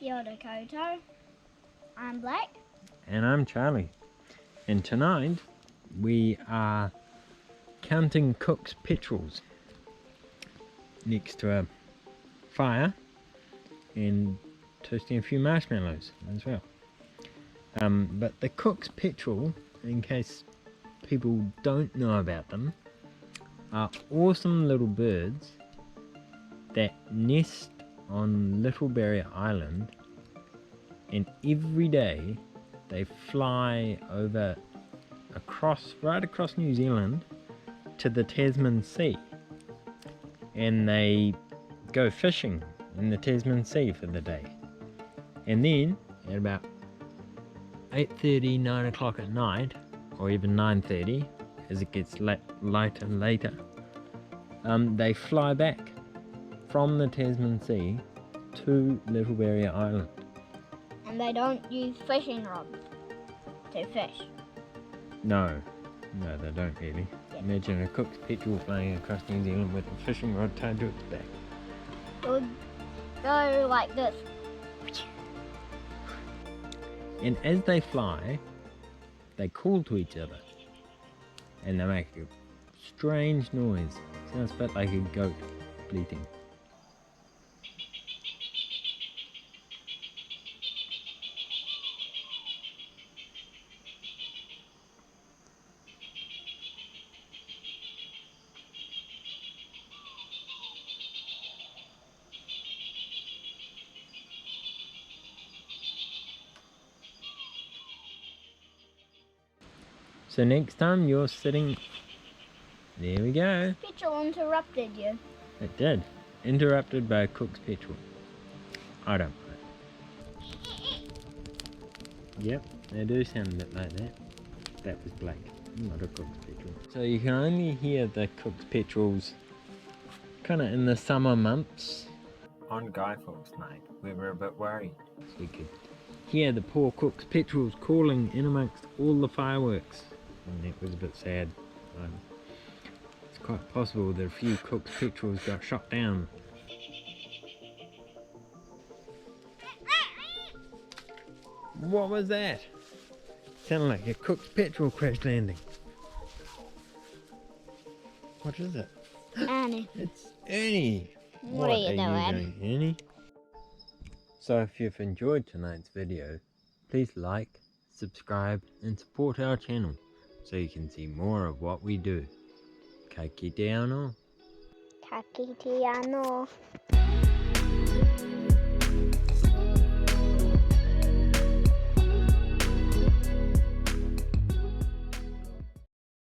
Kia ora koutou. I'm Black. And I'm Charlie. And tonight we are counting Cook's petrels next to a fire and toasting a few marshmallows as well. But the Cook's petrel, in case people don't know about them, are awesome little birds that nest on Little Barrier Island, and every day they fly right across New Zealand to the Tasman Sea, and they go fishing in the Tasman Sea for the day, and then at about 8:30, 9 o'clock at night, or even 9:30 as it gets lighter later, they fly back from the Tasman Sea to Little Barrier Island. And they don't use fishing rods to fish. No, they don't really. Yeah. Imagine a Cook's petrel flying across New Zealand with a fishing rod tied to its back. It would go like this. And as they fly, they call to each other, and they make a strange noise. Sounds a bit like a goat bleating. So next time you're sitting, there we go. Petrel interrupted you. It did. Interrupted by a Cook's petrel. I don't know. Yep, they do sound a bit like that. That was Blake, not a Cook's petrel. So you can only hear the Cook's petrels kind of in the summer months. On Guy Fawkes night, we were a bit worried. So we could hear the poor Cook's petrels calling in amongst all the fireworks. And it was a bit sad. It's quite possible that a few Cook's petrels got shot down. What was that? Sounded like a Cook's petrel crash landing. What is it? Annie. It's Ernie. What are you doing? Ernie? So if you've enjoyed tonight's video, please like, subscribe and support our channel so you can see more of what we do. Ka kite anō. Ka kite anō.